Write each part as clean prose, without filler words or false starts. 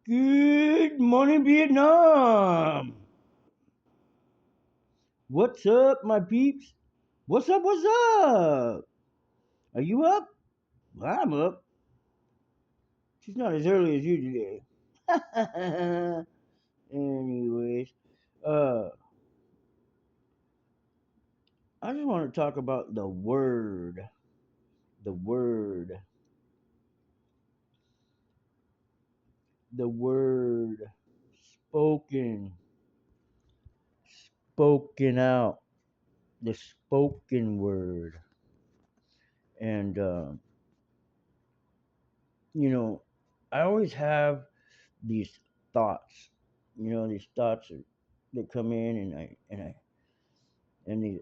Good morning, Vietnam. What's up, my peeps? What's up? What's up? Are you up? Well, I'm up. She's not as early as you today. Anyways, uh, I just want to talk about the word. The word. The word. Spoken. Spoken out. The spoken word. And, I always have these thoughts. These thoughts that come in, and these,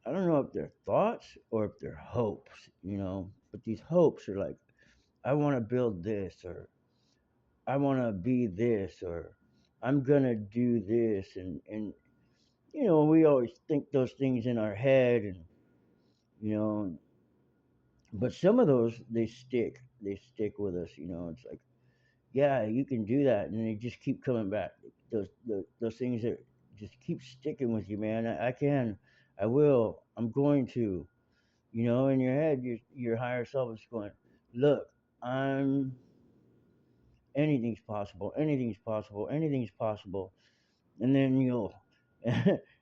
I don't know if they're thoughts or if they're hopes. But these hopes are like, I want to build this, or I want to be this, or I'm gonna do this, and we always think those things in our head, and you know, but some of those they stick. They stick with us. It's like, yeah, you can do that, and they just keep coming back. Those things that just keep sticking with you, man. I can, I will, I'm going to. In your head, your higher self is going, look, I'm anything's possible, anything's possible, anything's possible, and then you'll,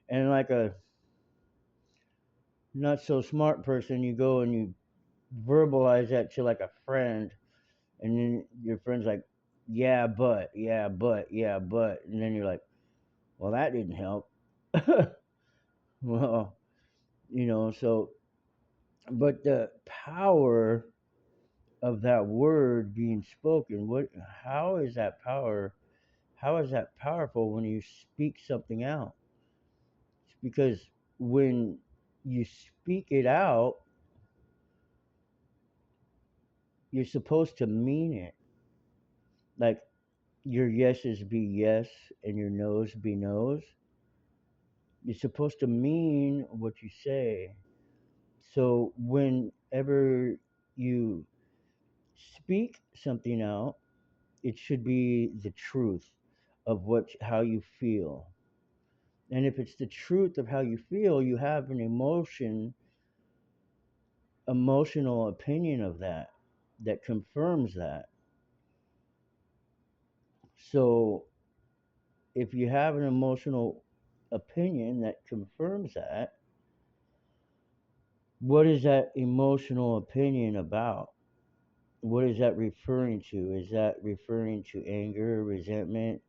and like a not so smart person, you go and you verbalize that to like a friend, and then your friend's like, yeah, but, yeah, but, yeah, but, and then you're like, well, that didn't help. Well, so, but the power of that word being spoken, how is that powerful when you speak something out? It's because when you speak it out, you're supposed to mean it. Like, your yeses be yes and your noes be noes. You're supposed to mean what you say. So whenever you speak something out, it should be the truth of how you feel. And if it's the truth of how you feel, you have an emotional opinion of that confirms that. So if you have an emotional opinion that confirms that, what is that emotional opinion about? What is that referring to? Is that referring to anger, resentment,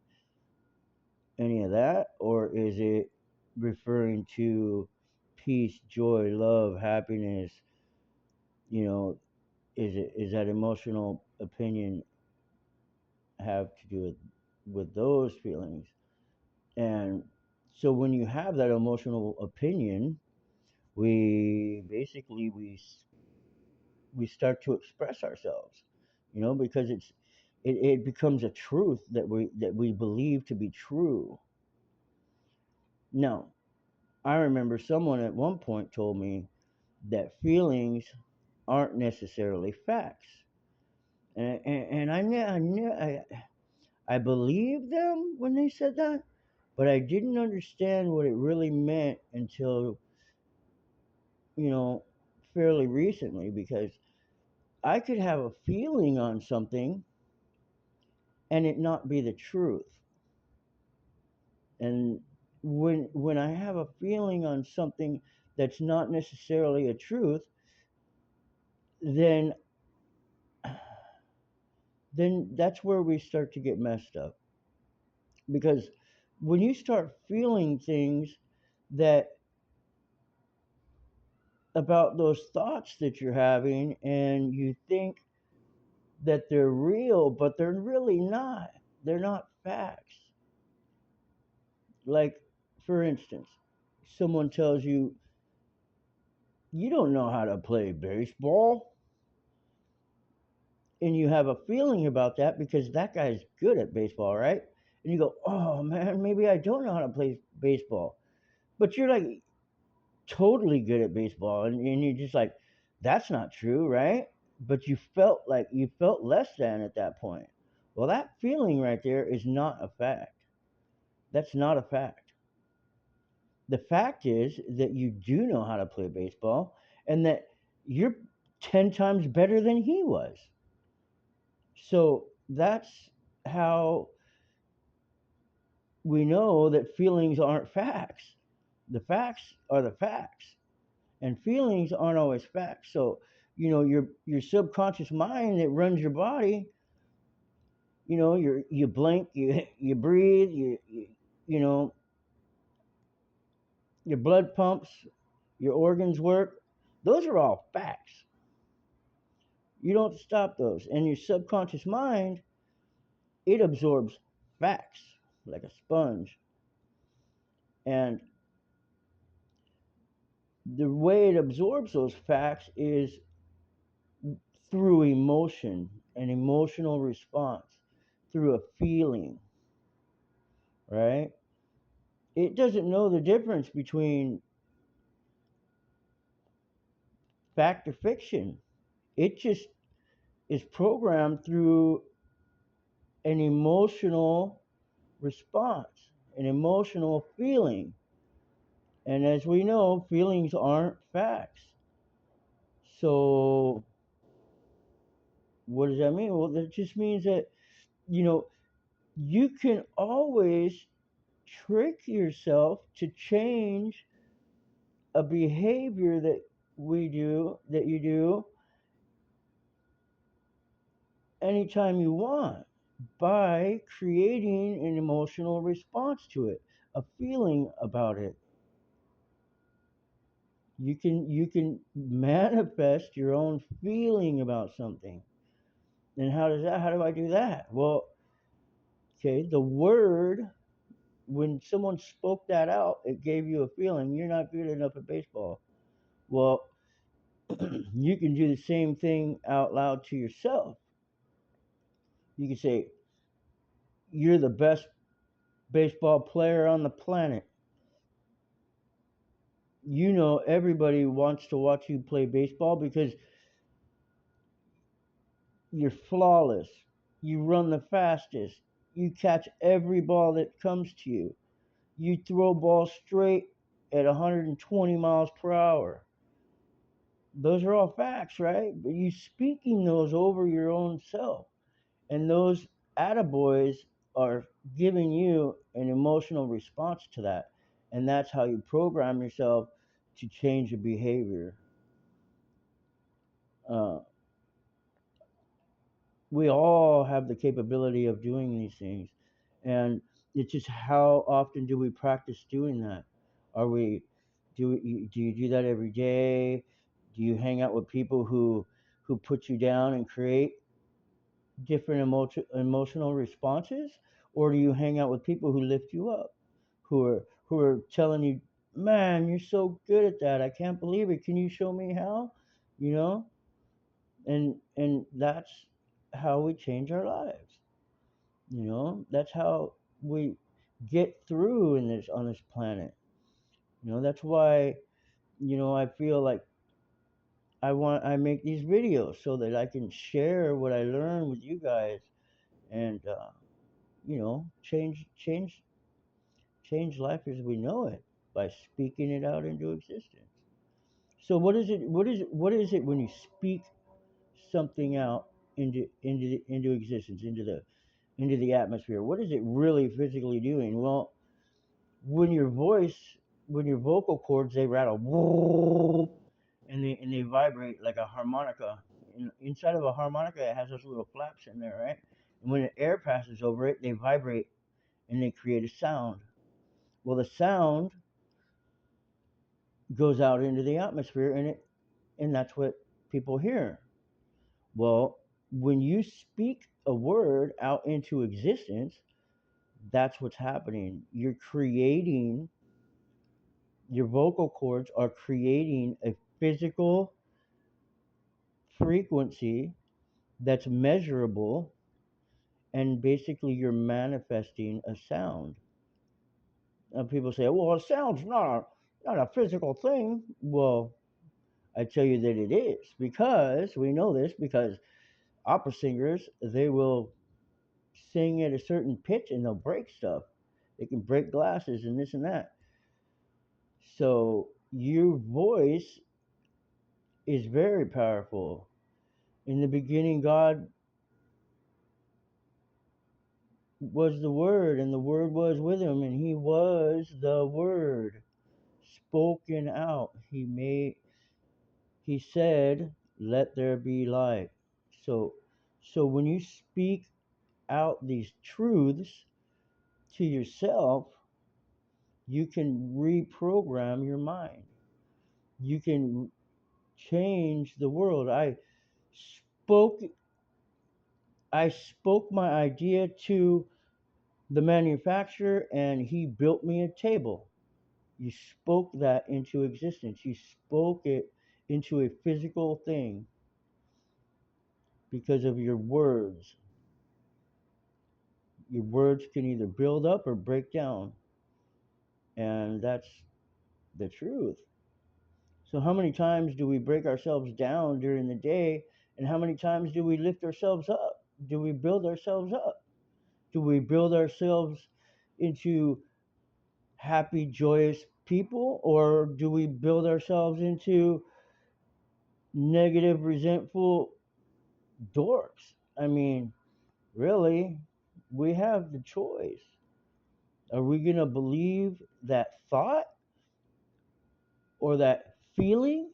any of that? Or is it referring to peace, joy, love, happiness? You know, is that emotional opinion have to do with those feelings? And so when you have that emotional opinion, we basically we start to express ourselves, because it becomes a truth that we believe to be true. Now, I remember someone at one point told me that feelings aren't necessarily facts, and I believed them when they said that, but I didn't understand what it really meant until you know fairly recently, because I could have a feeling on something and it not be the truth. And when I have a feeling on something that's not necessarily a truth, then that's where we start to get messed up. Because when you start feeling things that about those thoughts that you're having, and you think that they're real, but they're really not. They're not facts. Like, for instance, someone tells you, you don't know how to play baseball. And you have a feeling about that because that guy's good at baseball, right? And you go, oh man, maybe I don't know how to play baseball. But you're like totally good at baseball. And you're just like, that's not true, right? But you felt less than at that point. Well, that feeling right there is not a fact. That's not a fact. The fact is that you do know how to play baseball and that you're 10 times better than he was. So that's how we know that feelings aren't facts. The facts are the facts, and feelings aren't always facts. So, your subconscious mind that runs your body, you blink, you breathe, you know, your blood pumps, your organs work. Those are all facts. You don't stop those. And your subconscious mind, it absorbs facts like a sponge. And the way it absorbs those facts is through emotion, an emotional response, through a feeling, right? It doesn't know the difference between fact or fiction. It just is programmed through an emotional response, an emotional feeling. And as we know, feelings aren't facts. So, what does that mean? Well, that just means that, you know, you can always trick yourself to change a behavior that you do anytime you want by creating an emotional response to it, a feeling about it. You can manifest your own feeling about something. And how do I do that? Well, okay, the word, when someone spoke that out, it gave you a feeling you're not good enough at baseball. Well, you can do the same thing out loud to yourself. You can say, you're the best baseball player on the planet. Everybody wants to watch you play baseball because you're flawless. You run the fastest. You catch every ball that comes to you. You throw balls straight at 120 miles per hour. Those are all facts, right? But you speaking those over your own self. And those attaboys are giving you an emotional response to that. And that's how you program yourself to change a behavior. Uh, we all have the capability of doing these things. And it's just how often do we practice doing that? Are we do you do that every day? Do you hang out with people who put you down and create different emotional responses, or do you hang out with people who lift you up, who are telling you, "Man, you're so good at that. I can't believe it. Can you show me how?" You know, and that's how we change our lives. That's how we get through in this on this planet. That's why I feel like I make these videos so that I can share what I learn with you guys and change life as we know it by speaking it out into existence. So what is it when you speak something out into existence, into the atmosphere? What is it really physically doing? Well, when your voice, when your vocal cords, they rattle and they vibrate like a harmonica. Inside of a harmonica, it has those little flaps in there, right? And when the air passes over it, they vibrate and they create a sound. Well, the sound goes out into the atmosphere, and that's what people hear. Well, when you speak a word out into existence, that's what's happening. Your vocal cords are creating a physical frequency that's measurable, and basically you're manifesting a sound. People say, well, a sound's not a physical thing. Well, I tell you that it is, because we know this, because opera singers, they will sing at a certain pitch and they'll break stuff. They can break glasses and this and that. So your voice is very powerful. In the beginning, God was the Word, and the Word was with him, and he was the Word spoken out. He said, let there be light. So so when you speak out these truths to yourself, you can reprogram your mind. You can change the world. Spoke I spoke my idea to the manufacturer and he built me a table. You spoke that into existence. You spoke it into a physical thing because of your words. Your words can either build up or break down. And that's the truth. So, how many times do we break ourselves down during the day? And how many times do we lift ourselves up? Do we build ourselves up? Do we build ourselves into happy, joyous people? Or do we build ourselves into negative, resentful dorks? I mean, really, we have the choice. Are we going to believe that thought or that feeling?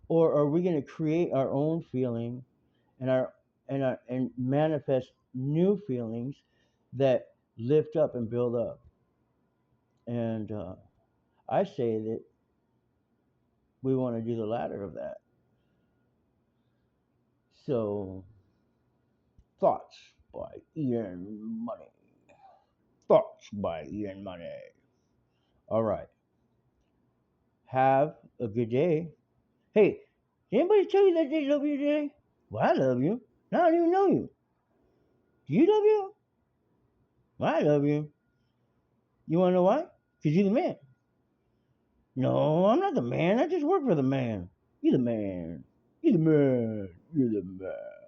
Or are we going to create our own feeling and and manifest new feelings that lift up and build up? And I say that we want to do the latter of that. So, thoughts by Ian Money. Thoughts by Ian Money. All right. Have a good day. Hey, did anybody tell you that they love you today? Well, I love you. I don't even know you. Do you love you? Well, I love you. You want to know why? Because you're the man. No, I'm not the man. I just work for the man. You're the man. You're the man. You're the man.